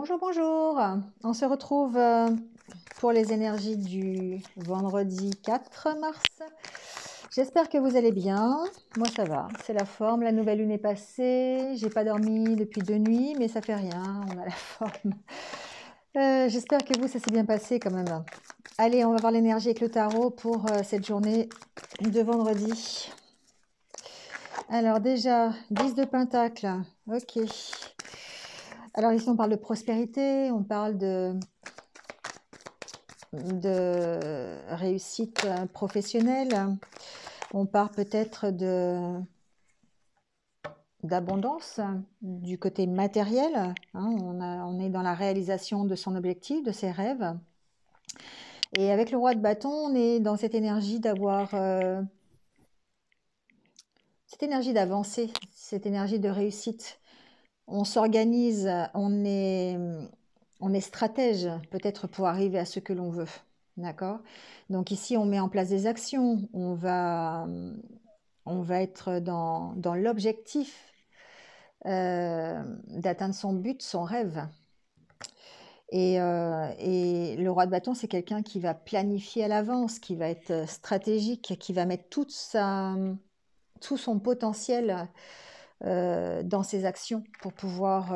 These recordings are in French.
Bonjour, bonjour. On se retrouve pour les énergies du vendredi 4 mars. J'espère que vous allez bien. Moi, ça va. C'est la forme. La nouvelle lune est passée. J'ai pas dormi depuis 2 nuits, mais ça fait rien. On a la forme. J'espère que vous, ça s'est bien passé quand même. Allez, on va voir l'énergie avec le tarot pour cette journée de vendredi. Alors déjà, 10 de Pentacle. Ok. Alors ici, on parle de prospérité, on parle de réussite professionnelle, on parle peut-être d'abondance du côté matériel, hein, on est dans la réalisation de son objectif, de ses rêves. Et avec le roi de bâton, on est dans cette énergie d'avoir... cette énergie d'avancer, cette énergie de réussite. On s'organise, on est stratège peut-être pour arriver à ce que l'on veut. D'accord? Donc ici, on met en place des actions, on va être dans l'objectif d'atteindre son but, son rêve. Et le roi de bâton, c'est quelqu'un qui va planifier à l'avance, qui va être stratégique, qui va mettre tout son potentiel dans ses actions pour pouvoir...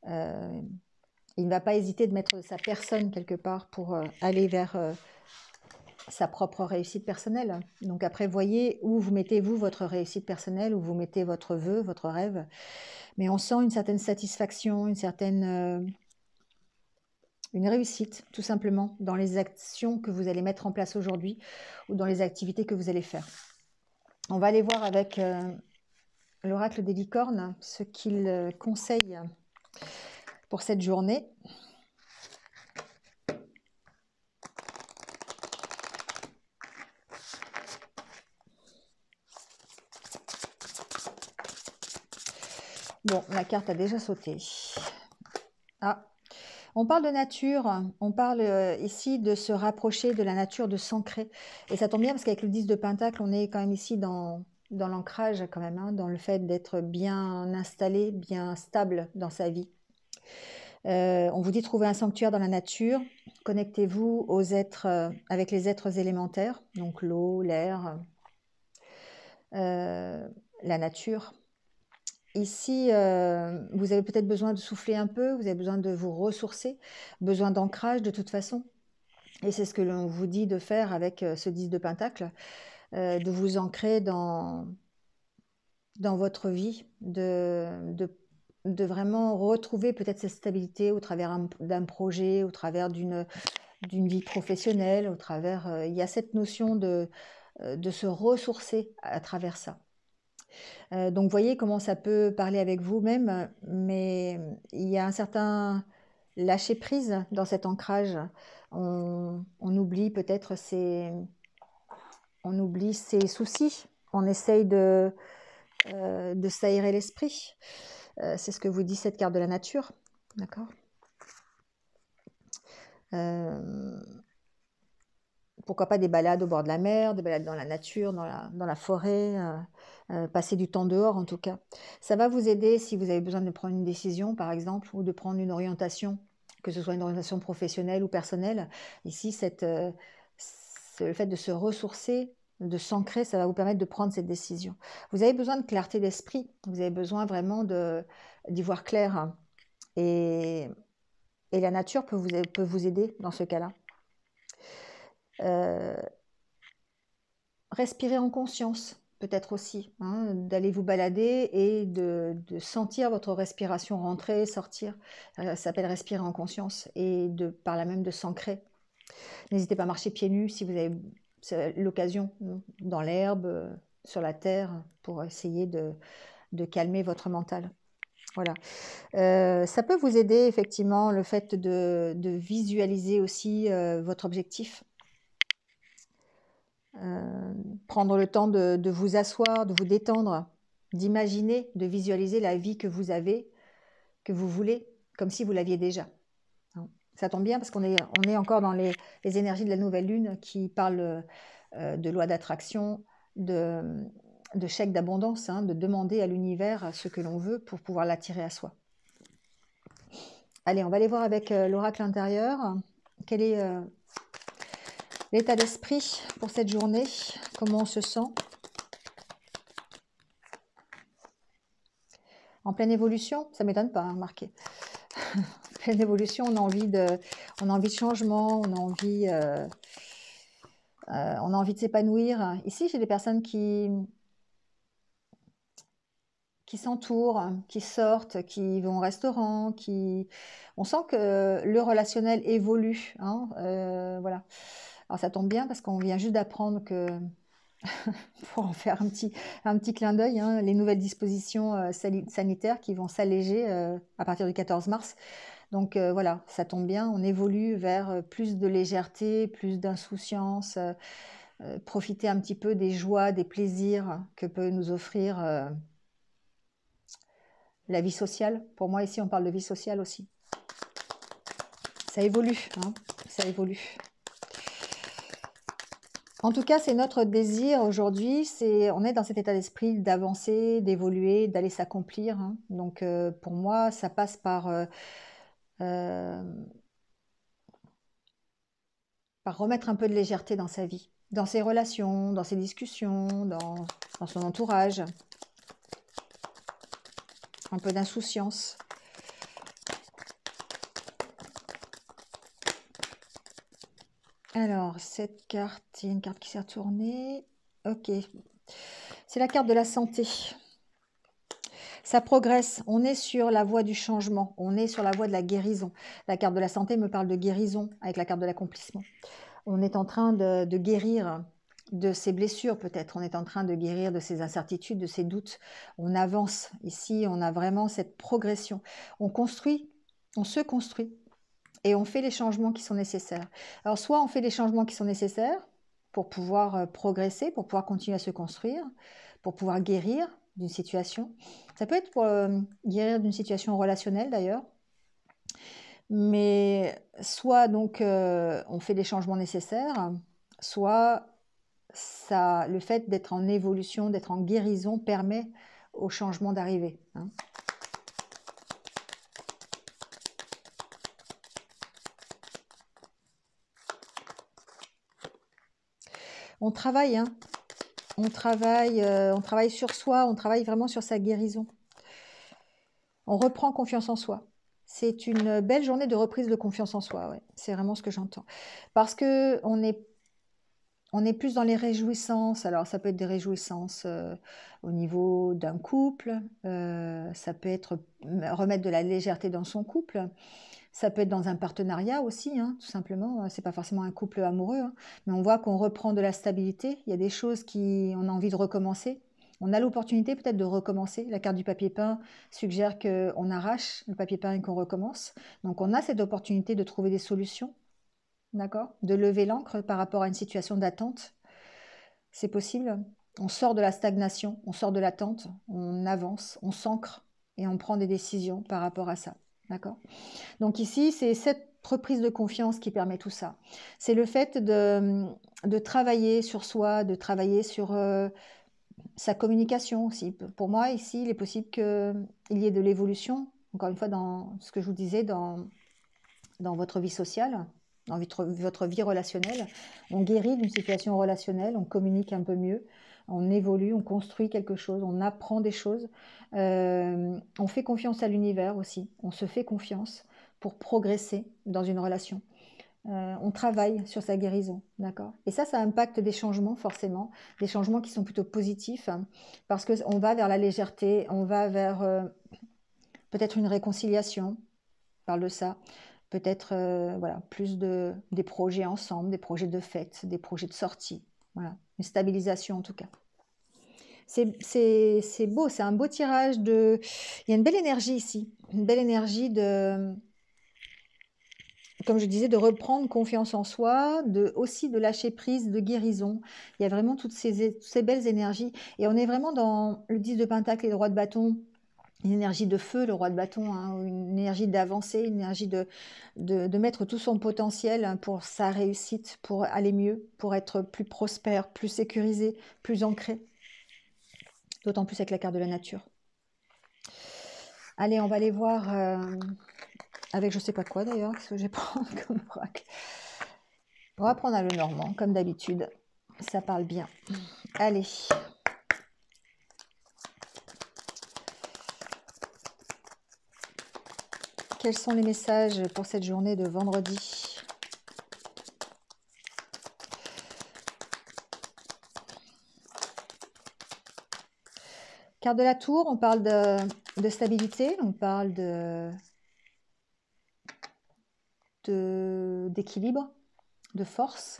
il ne va pas hésiter de mettre sa personne quelque part pour aller vers sa propre réussite personnelle. Donc après, voyez où vous mettez vous votre réussite personnelle, où vous mettez votre vœu, votre rêve. Mais on sent une certaine satisfaction, une certaine une réussite, tout simplement, dans les actions que vous allez mettre en place aujourd'hui ou dans les activités que vous allez faire. On va aller voir avec l'oracle des licornes ce qu'il conseille pour cette journée. Bon, la carte a déjà sauté. Ah, on parle de nature, on parle ici de se rapprocher de la nature, de s'ancrer. Et ça tombe bien parce qu'avec le 10 de Pentacle, on est quand même ici dans l'ancrage quand même, hein, dans le fait d'être bien installé, bien stable dans sa vie. On vous dit trouver un sanctuaire dans la nature, connectez-vous aux êtres, avec les êtres élémentaires, donc l'eau, l'air, la nature. Ici, vous avez peut-être besoin de souffler un peu, vous avez besoin de vous ressourcer, besoin d'ancrage de toute façon. Et c'est ce que l'on vous dit de faire avec ce 10 de Pentacle, de vous ancrer dans votre vie, de vraiment retrouver peut-être cette stabilité au travers d'un projet, au travers d'une vie professionnelle, au travers... il y a cette notion de se ressourcer à travers ça. Donc, voyez comment ça peut parler avec vous-même, mais il y a un certain lâcher-prise dans cet ancrage. On oublie peut-être ses soucis. On essaye de s'aérer l'esprit. C'est ce que vous dit cette carte de la nature. D'accord ? Pourquoi pas des balades au bord de la mer, des balades dans la nature, dans la forêt, passer du temps dehors en tout cas. Ça va vous aider si vous avez besoin de prendre une décision par exemple, ou de prendre une orientation, que ce soit une orientation professionnelle ou personnelle. Ici, le fait de se ressourcer, de s'ancrer, ça va vous permettre de prendre cette décision. Vous avez besoin de clarté d'esprit, vous avez besoin vraiment d'y voir clair. Et la nature peut vous aider dans ce cas-là. Respirer en conscience, peut-être aussi, hein, d'aller vous balader et de sentir votre respiration rentrer, sortir. Ça s'appelle respirer en conscience et par là même de s'ancrer. N'hésitez pas à marcher pieds nus si vous avez l'occasion, dans l'herbe, sur la terre, pour essayer de calmer votre mental. Voilà. Ça peut vous aider effectivement le fait de visualiser aussi votre objectif. Prendre le temps de vous asseoir, de vous détendre, d'imaginer, de visualiser la vie que vous avez, que vous voulez, comme si vous l'aviez déjà. Ça tombe bien parce qu'on est encore dans les énergies de la nouvelle lune qui parlent de loi d'attraction, de chèque d'abondance, hein, de demander à l'univers ce que l'on veut pour pouvoir l'attirer à soi. Allez, on va aller voir avec l'oracle intérieur. Quel est l'état d'esprit pour cette journée? Comment on se sent? En pleine évolution? Ça ne m'étonne pas, hein, remarquez. En pleine évolution, on a envie de changement, on a envie de s'épanouir. Ici, j'ai des personnes qui s'entourent, qui sortent, qui vont au restaurant, on sent que le relationnel évolue, hein, voilà. Alors ça tombe bien parce qu'on vient juste d'apprendre que, pour en faire un petit clin d'œil, hein, les nouvelles dispositions sanitaires qui vont s'alléger à partir du 14 mars. Donc voilà, ça tombe bien, on évolue vers plus de légèreté, plus d'insouciance, profiter un petit peu des joies, des plaisirs que peut nous offrir la vie sociale. Pour moi, ici, on parle de vie sociale aussi. Ça évolue, hein, ça évolue. En tout cas, c'est notre désir aujourd'hui, on est dans cet état d'esprit d'avancer, d'évoluer, d'aller s'accomplir, hein. Donc, pour moi, ça passe par remettre un peu de légèreté dans sa vie, dans ses relations, dans ses discussions, dans son entourage. Un peu d'insouciance. Alors, cette carte, c'est une carte qui s'est retournée. Ok. C'est la carte de la santé. Ça progresse. On est sur la voie du changement. On est sur la voie de la guérison. La carte de la santé me parle de guérison avec la carte de l'accomplissement. On est en train de guérir de ses blessures peut-être. On est en train de guérir de ses incertitudes, de ses doutes. On avance. Ici, on a vraiment cette progression. On construit, on se construit. Et on fait les changements qui sont nécessaires. Alors, soit on fait les changements qui sont nécessaires pour pouvoir progresser, pour pouvoir continuer à se construire, pour pouvoir guérir d'une situation. Ça peut être pour guérir d'une situation relationnelle d'ailleurs. Mais soit donc on fait les changements nécessaires, soit le fait d'être en évolution, d'être en guérison permet au changement d'arriver, hein. On travaille, hein. On travaille sur soi, on travaille vraiment sur sa guérison. On reprend confiance en soi. C'est une belle journée de reprise de confiance en soi, ouais. C'est vraiment ce que j'entends. Parce que on est plus dans les réjouissances. Alors, ça peut être des réjouissances au niveau d'un couple, ça peut être remettre de la légèreté dans son couple. Ça peut être dans un partenariat aussi, hein, tout simplement. C'est pas forcément un couple amoureux, hein, mais on voit qu'on reprend de la stabilité. Il y a des choses on a envie de recommencer. On a l'opportunité peut-être de recommencer. La carte du papier peint suggère qu'on arrache le papier peint et qu'on recommence. Donc on a cette opportunité de trouver des solutions, d'accord? De lever l'ancre par rapport à une situation d'attente. C'est possible. On sort de la stagnation, on sort de l'attente, on avance, on s'ancre et on prend des décisions par rapport à ça. D'accord? Donc ici, c'est cette reprise de confiance qui permet tout ça. C'est le fait de travailler sur soi, de travailler sur sa communication aussi. Pour moi, ici, il est possible qu'il y ait de l'évolution, encore une fois, dans ce que je vous disais, dans votre vie sociale, dans votre vie relationnelle. On guérit d'une situation relationnelle, on communique un peu mieux, on évolue, on construit quelque chose, on apprend des choses. On fait confiance à l'univers aussi, on se fait confiance pour progresser dans une relation. On travaille sur sa guérison, d'accord? Et ça impacte des changements forcément, des changements qui sont plutôt positifs, hein, parce qu'on va vers la légèreté, on va vers peut-être une réconciliation, on parle de ça, peut-être voilà, plus des projets ensemble, des projets de fête, des projets de sortie, voilà, une stabilisation en tout cas. C'est beau, c'est un beau tirage il y a une belle énergie ici, une belle énergie comme je disais, de reprendre confiance en soi, aussi de lâcher prise, de guérison. Il y a vraiment toutes ces belles énergies. Et on est vraiment dans le 10 de Pentacle et le roi de bâton, une énergie de feu, le roi de bâton, hein, une énergie d'avancer, une énergie de mettre tout son potentiel, hein, pour sa réussite, pour aller mieux, pour être plus prospère, plus sécurisé, plus ancré. D'autant plus avec la carte de la nature. Allez, on va aller voir avec je sais pas quoi d'ailleurs, qu'est-ce que je vais prendre comme oracle? On va prendre un le normand, comme d'habitude. Ça parle bien. Allez. Quels sont les messages pour cette journée de vendredi? Carte de la tour, on parle de stabilité, on parle d'équilibre, de force.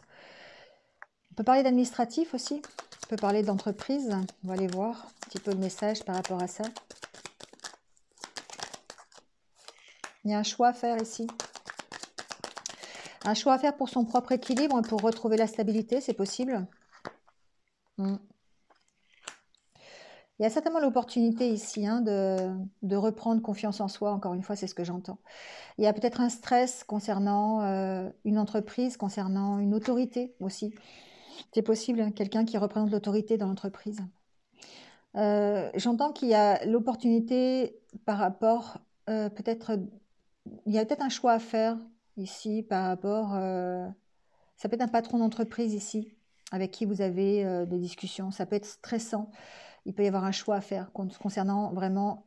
On peut parler d'administratif aussi, on peut parler d'entreprise. On va aller voir un petit peu le message par rapport à ça. Il y a un choix à faire ici. Un choix à faire pour son propre équilibre, pour retrouver la stabilité, c'est possible. Il y a certainement l'opportunité ici de reprendre confiance en soi, encore une fois, c'est ce que j'entends. Il y a peut-être un stress concernant une entreprise, concernant une autorité aussi. C'est possible, hein, quelqu'un qui représente l'autorité dans l'entreprise. J'entends qu'il y a l'opportunité par rapport, peut-être, il y a peut-être un choix à faire ici par rapport, ça peut être un patron d'entreprise ici, avec qui vous avez des discussions. Ça peut être stressant. Il peut y avoir un choix à faire concernant vraiment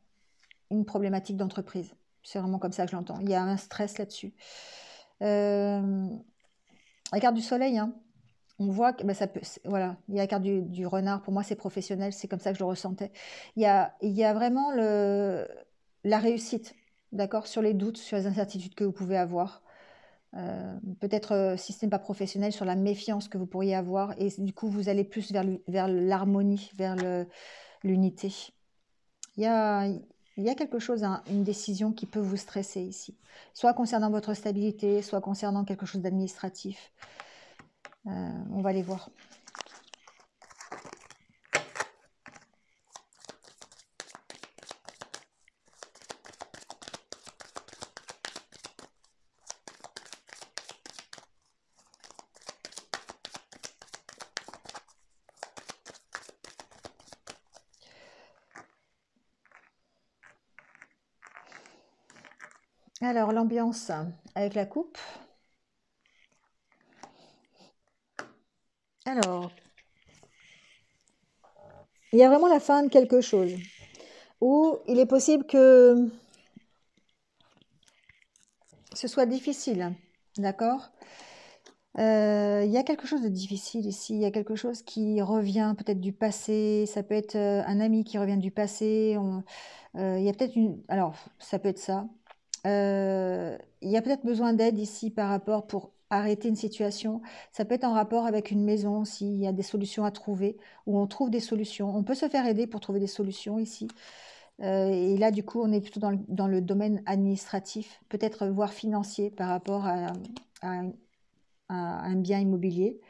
une problématique d'entreprise. C'est vraiment comme ça que je l'entends. Il y a un stress là-dessus. La carte du soleil, hein. On voit que ça peut, voilà, il y a la carte du renard. Pour moi, c'est professionnel. C'est comme ça que je le ressentais. Il y a vraiment la réussite, d'accord, sur les doutes, sur les incertitudes que vous pouvez avoir. Peut-être, si ce n'est pas professionnel, sur la méfiance que vous pourriez avoir. Et du coup, vous allez plus vers l'harmonie, vers l'unité. Il y a quelque chose, une décision qui peut vous stresser ici. Soit concernant votre stabilité, soit concernant quelque chose d'administratif. On va aller voir. Alors, l'ambiance avec la coupe. Alors, il y a vraiment la fin de quelque chose. Ou il est possible que ce soit difficile, d'accord? Il y a quelque chose de difficile ici, il y a quelque chose qui revient peut-être du passé, ça peut être un ami qui revient du passé, il y a peut-être alors ça peut être ça. Il y a peut-être besoin d'aide ici par rapport pour arrêter une situation. Ça peut être en rapport avec une maison, s'il y a des solutions à trouver, ou on trouve des solutions. On peut se faire aider pour trouver des solutions ici. Et là, du coup, on est plutôt dans le domaine administratif, peut-être voire financier par rapport à un bien immobilier.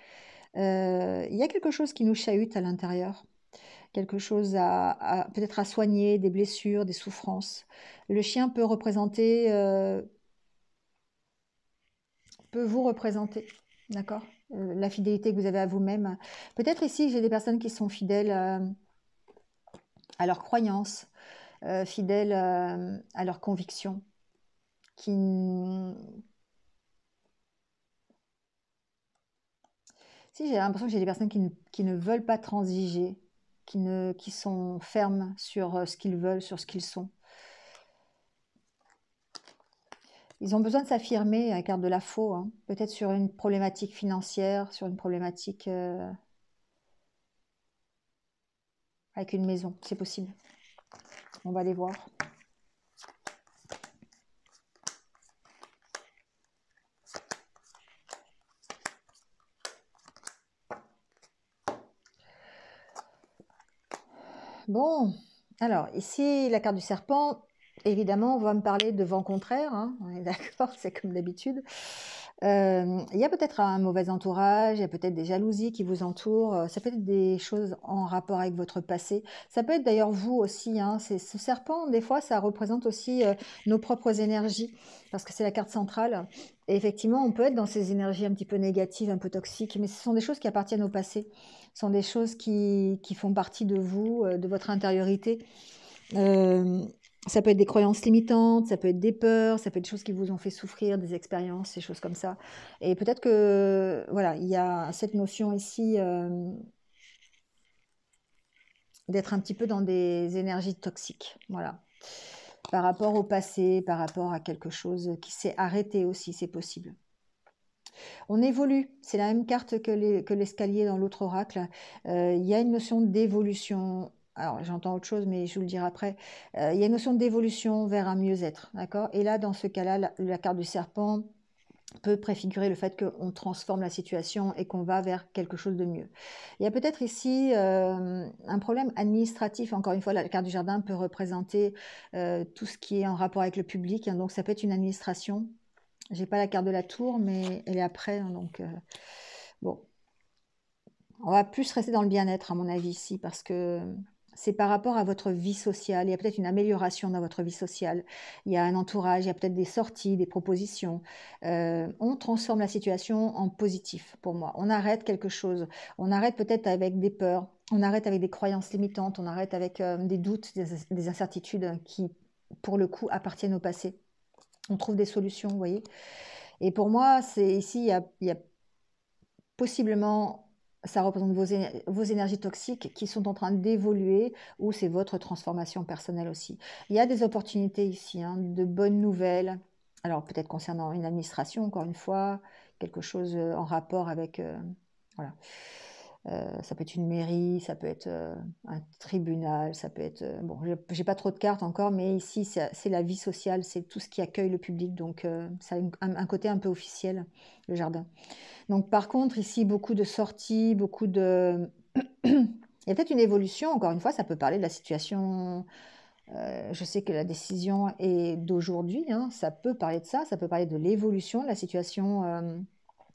Il y a quelque chose qui nous chahute à l'intérieur, quelque chose peut-être à soigner, des blessures, des souffrances. Le chien peut vous représenter, d'accord? La fidélité que vous avez à vous-même. Peut-être ici, j'ai des personnes qui sont fidèles à leurs croyances, fidèles à leurs convictions, qui... Si, j'ai l'impression que j'ai des personnes qui ne veulent pas transiger, qui sont fermes sur ce qu'ils veulent, sur ce qu'ils sont. Ils ont besoin de s'affirmer à la carte de la faux, hein. Peut-être sur une problématique financière, sur une problématique avec une maison, c'est possible. On va aller voir. Bon, alors ici, la carte du serpent, évidemment, on va me parler de vent contraire, hein, on est d'accord, c'est comme d'habitude. Il y a peut-être un mauvais entourage, il y a peut-être des jalousies qui vous entourent, ça peut être des choses en rapport avec votre passé. Ça peut être d'ailleurs vous aussi, hein, ce serpent, des fois, ça représente aussi nos propres énergies, parce que c'est la carte centrale. Et effectivement, on peut être dans ces énergies un petit peu négatives, un peu toxiques, mais ce sont des choses qui appartiennent au passé. Ce sont des choses qui font partie de vous, de votre intériorité. Ça peut être des croyances limitantes, ça peut être des peurs, ça peut être des choses qui vous ont fait souffrir, des expériences, des choses comme ça. Et peut-être que, voilà, il y a cette notion ici d'être un petit peu dans des énergies toxiques, voilà. Par rapport au passé, par rapport à quelque chose qui s'est arrêté aussi, c'est possible. On évolue, c'est la même carte que l'escalier dans l'autre oracle. Il y a une notion d'évolution. Alors, j'entends autre chose, mais je vous le dirai après. Il y a une notion d'évolution vers un mieux-être, d'accord? Et là, dans ce cas-là, la carte du serpent peut préfigurer le fait qu'on transforme la situation et qu'on va vers quelque chose de mieux. Il y a peut-être ici un problème administratif. Encore une fois, la carte du jardin peut représenter tout ce qui est en rapport avec le public, hein, donc ça peut être une administration. J'ai pas la carte de la tour, mais elle est après, hein, donc bon. On va plus rester dans le bien-être, à mon avis, ici, parce que c'est par rapport à votre vie sociale. Il y a peut-être une amélioration dans votre vie sociale. Il y a un entourage, il y a peut-être des sorties, des propositions. On transforme la situation en positif, pour moi. On arrête quelque chose. On arrête peut-être avec des peurs. On arrête avec des croyances limitantes. On arrête avec des doutes, des incertitudes qui, pour le coup, appartiennent au passé. On trouve des solutions, vous voyez. Et pour moi, c'est ici, il y a possiblement, ça représente vos énergies toxiques qui sont en train d'évoluer, ou c'est votre transformation personnelle aussi. Il y a des opportunités ici, hein, de bonnes nouvelles. Alors peut-être concernant une administration, encore une fois, quelque chose en rapport avec, voilà. Ça peut être une mairie, ça peut être un tribunal, ça peut être... bon, j'ai pas trop de cartes encore, mais ici, c'est la vie sociale, c'est tout ce qui accueille le public, donc ça a un côté un peu officiel, le jardin. Donc par contre, ici, beaucoup de sorties, beaucoup de... Il y a peut-être une évolution, encore une fois, ça peut parler de la situation. Je sais que la décision est d'aujourd'hui, hein, ça peut parler de ça peut parler de l'évolution de la situation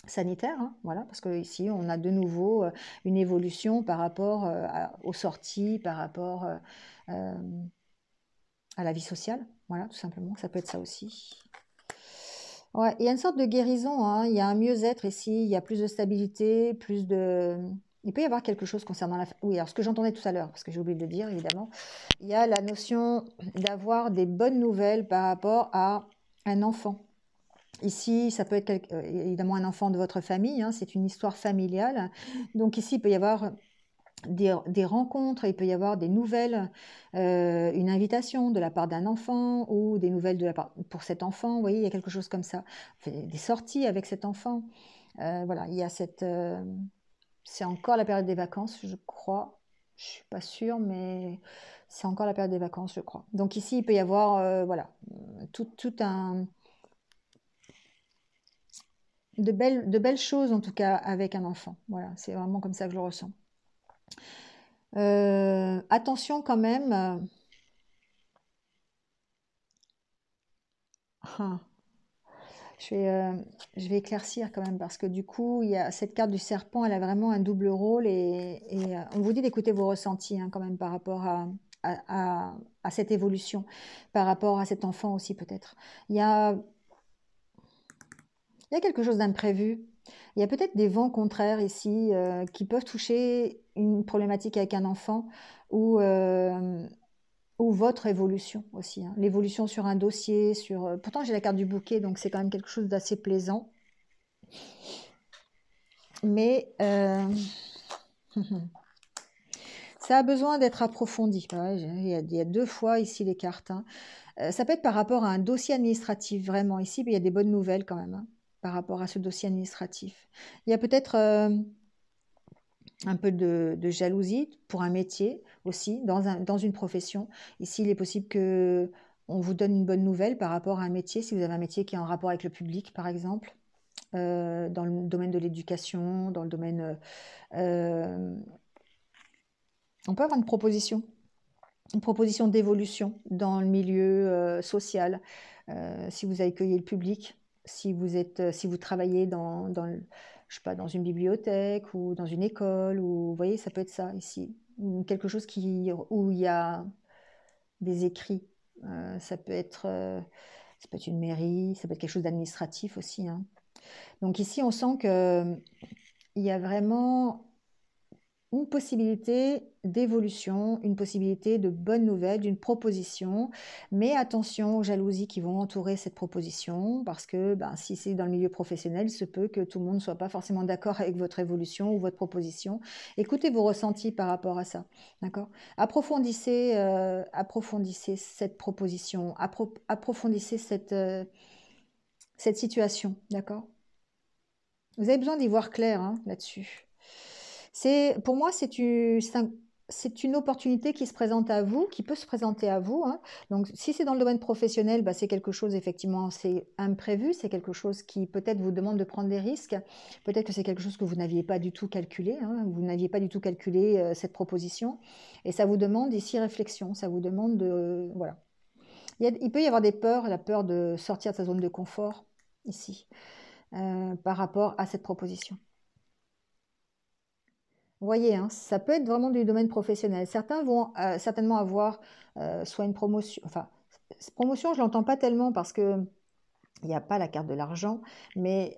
sanitaire, hein, voilà, parce qu'ici, on a de nouveau une évolution par rapport aux sorties, par rapport euh, à la vie sociale, voilà, tout simplement, ça peut être ça aussi. Ouais, il y a une sorte de guérison, hein. Il y a un mieux-être ici, il y a plus de stabilité, plus de... Il peut y avoir quelque chose concernant la... Oui, alors ce que j'entendais tout à l'heure, parce que j'ai oublié de le dire, évidemment, il y a la notion d'avoir des bonnes nouvelles par rapport à un enfant. Ici, ça peut être évidemment un enfant de votre famille, hein, c'est une histoire familiale. Donc ici, il peut y avoir des rencontres, il peut y avoir des nouvelles, une invitation de la part d'un enfant ou des nouvelles de la part pour cet enfant. Vous voyez, il y a quelque chose comme ça. Des sorties avec cet enfant. Voilà, il y a cette... c'est encore la période des vacances, je crois. Je suis pas sûre, mais c'est encore la période des vacances, je crois. Donc ici, il peut y avoir, voilà, tout un... de belles choses, en tout cas, avec un enfant. Voilà, c'est vraiment comme ça que je le ressens. Attention quand même. Ah, je vais, euh, je vais éclaircir quand même parce que du coup, il y a cette carte du serpent, elle a vraiment un double rôle et on vous dit d'écouter vos ressentis, hein, quand même par rapport à, à- à cette évolution, par rapport à cet enfant aussi peut-être. Il y a, il y a quelque chose d'imprévu. Il y a peut-être des vents contraires ici qui peuvent toucher une problématique avec un enfant ou ou votre évolution aussi, hein. L'évolution sur un dossier, sur... pourtant, j'ai la carte du bouquet, donc c'est quand même quelque chose d'assez plaisant. Mais ça a besoin d'être approfondi. Ouais, il y a deux fois ici les cartes, hein. Ça peut être par rapport à un dossier administratif, vraiment. Ici, il y a des bonnes nouvelles quand même, hein, par rapport à ce dossier administratif. Il y a peut-être un peu de jalousie pour un métier aussi, dans une profession. Ici, il est possible que on vous donne une bonne nouvelle par rapport à un métier, si vous avez un métier qui est en rapport avec le public, par exemple, dans le domaine de l'éducation, dans le domaine... euh, on peut avoir une proposition d'évolution dans le milieu social, si vous accueillez le public, si vous travaillez je sais pas, dans une bibliothèque ou dans une école, ou vous voyez, ça peut être ça ici, ou quelque chose où il y a des écrits. Ça peut être une mairie, ça peut être quelque chose d'administratif aussi, hein. Donc ici, on sent que il y a vraiment une possibilité d'évolution, une possibilité de bonne nouvelle, d'une proposition. Mais attention aux jalousies qui vont entourer cette proposition, parce que ben, si c'est dans le milieu professionnel, il se peut que tout le monde ne soit pas forcément d'accord avec votre évolution ou votre proposition. Écoutez vos ressentis par rapport à ça, d'accord? Approfondissez cette proposition, approfondissez cette situation, d'accord? Vous avez besoin d'y voir clair hein, là-dessus. Pour moi, c'est une opportunité qui se présente à vous, qui peut se présenter à vous. Hein. Donc, si c'est dans le domaine professionnel, bah, c'est quelque chose, effectivement, c'est imprévu, c'est quelque chose qui peut-être vous demande de prendre des risques. Peut-être que c'est quelque chose que vous n'aviez pas du tout calculé. Hein. Vous n'aviez pas du tout calculé cette proposition. Et ça vous demande ici réflexion, ça vous demande de... voilà. Il peut y avoir des peurs, la peur de sortir de sa zone de confort, ici, par rapport à cette proposition. Vous voyez, hein, ça peut être vraiment du domaine professionnel. Certains vont certainement avoir soit une promotion, enfin, promotion, je ne l'entends pas tellement parce que il n'y a pas la carte de l'argent, mais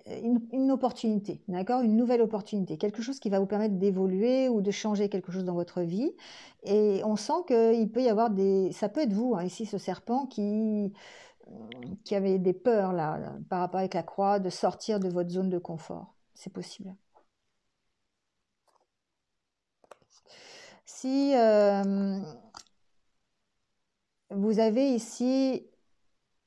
une opportunité, d'accord? Une nouvelle opportunité, quelque chose qui va vous permettre d'évoluer ou de changer quelque chose dans votre vie. Et on sent qu'il peut y avoir des... Ça peut être vous, hein, ici, ce serpent qui avait des peurs, là, par rapport avec la croix, de sortir de votre zone de confort. C'est possible. Si vous avez ici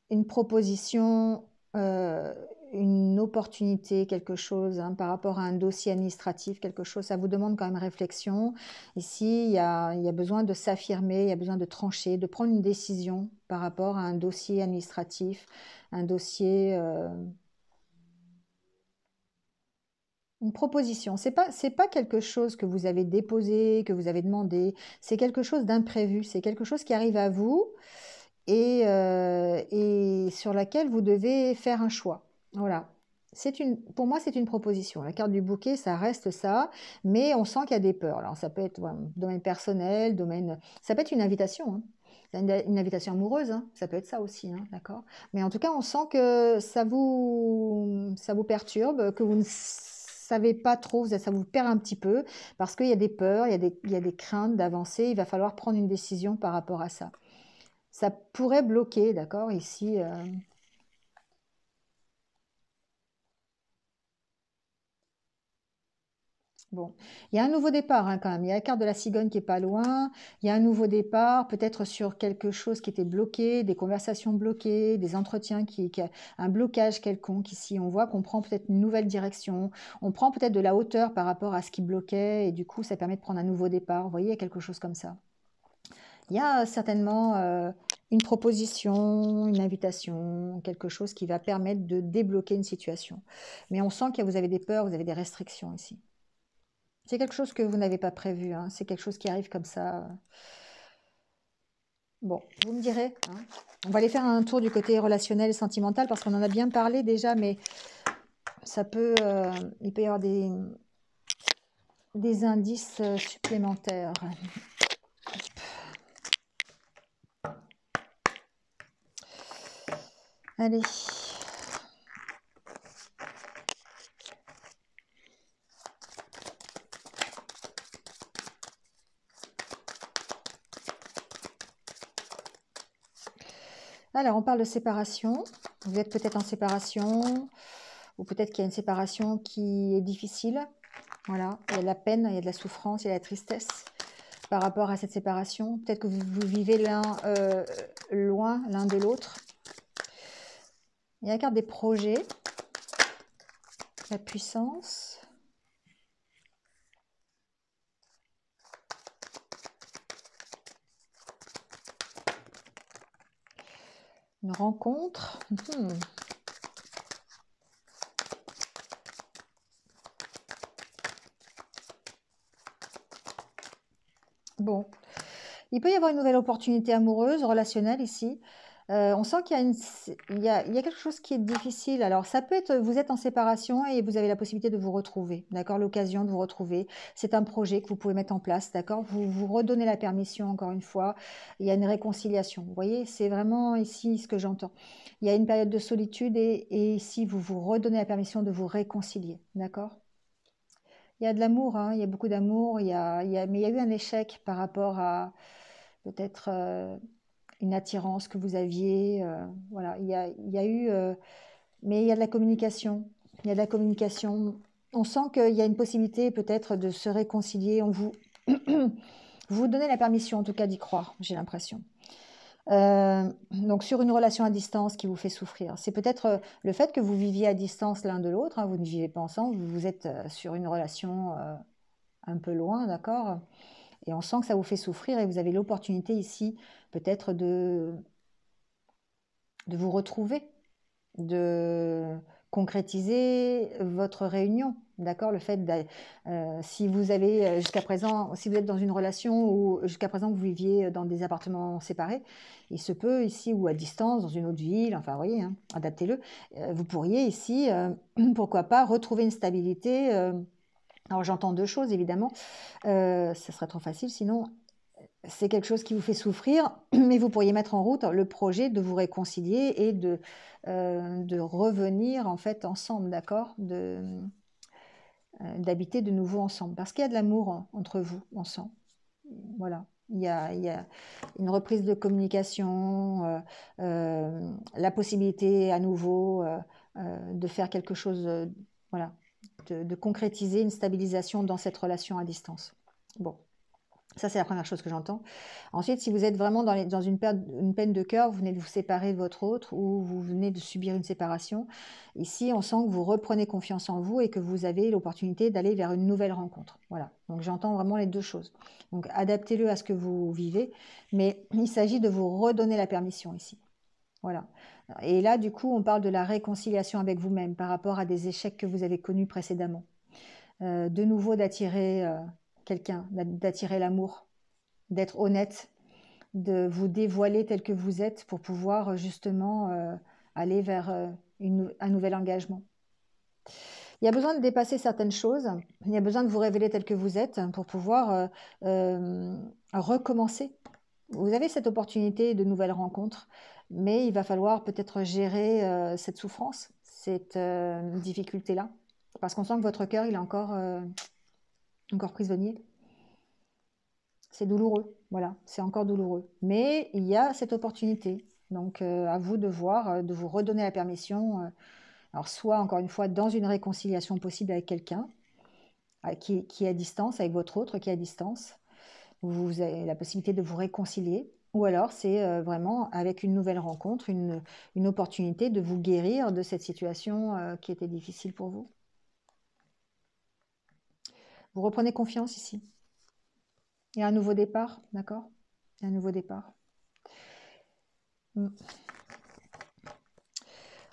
une proposition, une opportunité, quelque chose hein, par rapport à un dossier administratif, quelque chose, ça vous demande quand même réflexion. Ici, il y a besoin de s'affirmer, il y a besoin de trancher, de prendre une décision par rapport à un dossier administratif, un dossier... une proposition, c'est pas quelque chose que vous avez déposé, que vous avez demandé, c'est quelque chose d'imprévu, c'est quelque chose qui arrive à vous et sur laquelle vous devez faire un choix. Voilà. Pour moi, c'est une proposition. La carte du bouquet, ça reste ça, mais on sent qu'il y a des peurs. Alors, ça peut être voilà, domaine personnel, ça peut être une invitation. Hein. Une invitation amoureuse, hein. Ça peut être ça aussi, hein, d'accord? Mais en tout cas, on sent que ça vous perturbe, que vous ne savez pas trop, ça vous perd un petit peu, parce qu'il y a des peurs, il y a des craintes d'avancer, il va falloir prendre une décision par rapport à ça. Ça pourrait bloquer, d'accord, ici. Bon, il y a un nouveau départ hein, quand même. Il y a la carte de la cigogne qui est pas loin. Il y a un nouveau départ, peut-être sur quelque chose qui était bloqué, des conversations bloquées, des entretiens un blocage quelconque ici. On voit qu'on prend peut-être une nouvelle direction. On prend peut-être de la hauteur par rapport à ce qui bloquait et du coup, ça permet de prendre un nouveau départ. Vous voyez, il y a quelque chose comme ça. Il y a certainement une proposition, une invitation, quelque chose qui va permettre de débloquer une situation. Mais on sent que vous avez des peurs, vous avez des restrictions ici. C'est quelque chose que vous n'avez pas prévu, hein. C'est quelque chose qui arrive comme ça. Bon, vous me direz. Hein. On va aller faire un tour du côté relationnel et sentimental parce qu'on en a bien parlé déjà, mais ça peut, il peut y avoir des indices supplémentaires. Allez. Alors, on parle de séparation. Vous êtes peut-être en séparation, ou peut-être qu'il y a une séparation qui est difficile. Voilà, il y a de la peine, il y a de la souffrance, il y a de la tristesse par rapport à cette séparation. Peut-être que vous vivez loin l'un de l'autre. Il y a la carte des projets, la puissance. Une rencontre. Bon, il peut y avoir une nouvelle opportunité amoureuse, relationnelle ici. On sent qu'il y a quelque chose qui est difficile. Alors, ça peut être, vous êtes en séparation et vous avez la possibilité de vous retrouver, d'accord? L'occasion de vous retrouver. C'est un projet que vous pouvez mettre en place, d'accord? Vous vous redonnez la permission, encore une fois. Il y a une réconciliation. Vous voyez, c'est vraiment ici ce que j'entends. Il y a une période de solitude et ici, vous vous redonnez la permission de vous réconcilier, d'accord? Il y a de l'amour, hein, il y a beaucoup d'amour, mais il y a eu un échec par rapport à peut-être une attirance que vous aviez. Voilà, il y a eu, mais il y a de la communication. Il y a de la communication. On sent qu'il y a une possibilité peut-être de se réconcilier. Vous donnez la permission en tout cas d'y croire, j'ai l'impression. Donc sur une relation à distance qui vous fait souffrir. C'est peut-être le fait que vous viviez à distance l'un de l'autre, hein, vous ne vivez pas ensemble, vous êtes sur une relation un peu loin, d'accord? Et on sent que ça vous fait souffrir et vous avez l'opportunité ici peut-être de vous retrouver, de concrétiser votre réunion, d'accord? Le fait si vous avez jusqu'à présent, si vous êtes dans une relation où jusqu'à présent vous viviez dans des appartements séparés, il se peut ici ou à distance, dans une autre ville, enfin vous voyez, hein, adaptez-le, vous pourriez ici, pourquoi pas, retrouver une stabilité. Alors j'entends deux choses évidemment, ça serait trop facile sinon. C'est quelque chose qui vous fait souffrir, mais vous pourriez mettre en route le projet de vous réconcilier et de revenir en fait ensemble, d'accord? D'habiter de nouveau ensemble. Parce qu'il y a de l'amour entre vous, ensemble. Voilà. Il y a une reprise de communication, la possibilité à nouveau de faire quelque chose, voilà, de concrétiser une stabilisation dans cette relation à distance. Bon. Ça, c'est la première chose que j'entends. Ensuite, si vous êtes vraiment dans une peine de cœur, vous venez de vous séparer de votre autre ou vous venez de subir une séparation, ici, on sent que vous reprenez confiance en vous et que vous avez l'opportunité d'aller vers une nouvelle rencontre. Voilà. Donc, j'entends vraiment les deux choses. Donc, adaptez-le à ce que vous vivez, mais il s'agit de vous redonner la permission ici. Voilà. Et là, du coup, on parle de la réconciliation avec vous-même par rapport à des échecs que vous avez connus précédemment. De nouveau, d'attirer quelqu'un, d'attirer l'amour, d'être honnête, de vous dévoiler tel que vous êtes pour pouvoir justement aller vers un nouvel engagement. Il y a besoin de dépasser certaines choses, il y a besoin de vous révéler tel que vous êtes pour pouvoir recommencer. Vous avez cette opportunité de nouvelles rencontres, mais il va falloir peut-être gérer cette souffrance, cette difficulté-là, parce qu'on sent que votre cœur, il est encore prisonnier. C'est douloureux, voilà, c'est encore douloureux. Mais il y a cette opportunité. Donc, à vous de voir, de vous redonner la permission. Alors, soit, encore une fois, dans une réconciliation possible avec quelqu'un qui est à distance, avec votre autre qui est à distance. Vous avez la possibilité de vous réconcilier. Ou alors, c'est vraiment avec une nouvelle rencontre, une opportunité de vous guérir de cette situation qui était difficile pour vous. Vous reprenez confiance ici. Il y a un nouveau départ, d'accord? Il y a un nouveau départ.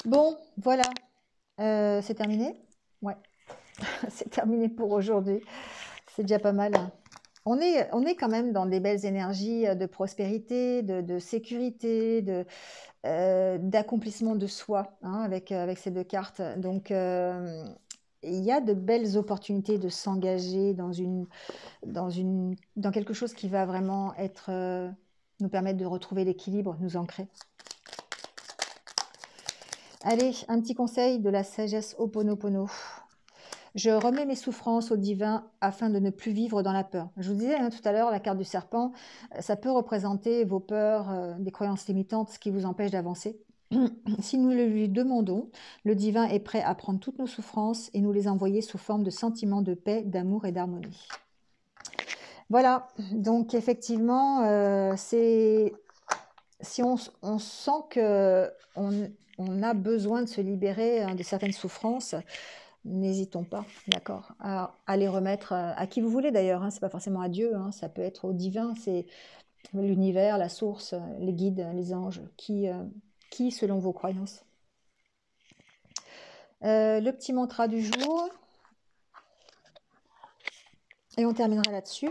Bon, voilà, c'est terminé. Ouais, c'est terminé pour aujourd'hui. C'est déjà pas mal. On est quand même dans des belles énergies de prospérité, de sécurité, d'accomplissement de soi, hein, avec ces deux cartes. Donc, il y a de belles opportunités de s'engager dans quelque chose qui va vraiment nous permettre de retrouver l'équilibre, nous ancrer. Allez, un petit conseil de la sagesse Ho'oponopono. Je remets mes souffrances au divin afin de ne plus vivre dans la peur. Je vous disais tout à l'heure, la carte du serpent, ça peut représenter vos peurs, des croyances limitantes, ce qui vous empêche d'avancer. Si nous le lui demandons, le divin est prêt à prendre toutes nos souffrances et nous les envoyer sous forme de sentiments de paix, d'amour et d'harmonie. Voilà, donc effectivement, si on sent qu'on a besoin de se libérer de certaines souffrances, n'hésitons pas, d'accord, à les remettre à qui vous voulez d'ailleurs, hein, c'est pas forcément à Dieu, hein, ça peut être au divin, c'est l'univers, la source, les guides, les anges, qui selon vos croyances. Le petit mantra du jour, et on terminera là-dessus.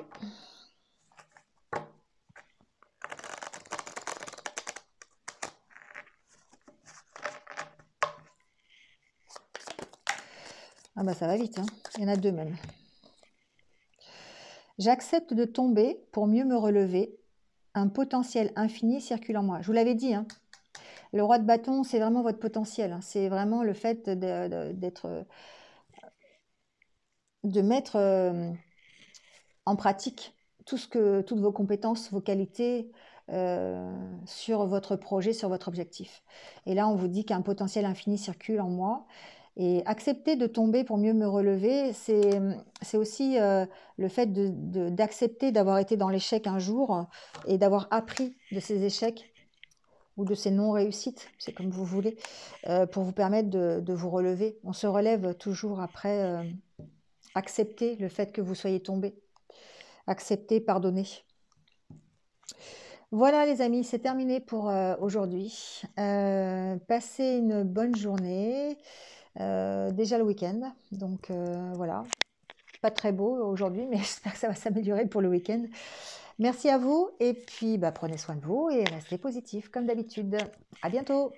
Ah bah ça va vite, hein. Il y en a deux même. J'accepte de tomber pour mieux me relever. Un potentiel infini circule en moi. Je vous l'avais dit, hein. Le roi de bâton, c'est vraiment votre potentiel. Hein. C'est vraiment le fait d'être de mettre en pratique toutes vos compétences, vos qualités sur votre projet, sur votre objectif. Et là, on vous dit qu'un potentiel infini circule en moi. Et accepter de tomber pour mieux me relever, c'est aussi le fait d'accepter d'avoir été dans l'échec un jour et d'avoir appris de ces échecs ou de ces non-réussites, c'est comme vous voulez, pour vous permettre de vous relever. On se relève toujours après accepter le fait que vous soyez tombé. Accepter, pardonner. Voilà les amis, c'est terminé pour aujourd'hui. Passez une bonne journée. Déjà le week-end, donc voilà. Pas très beau aujourd'hui, mais j'espère que ça va s'améliorer pour le week-end. Merci à vous et puis prenez soin de vous et restez positifs comme d'habitude. À bientôt.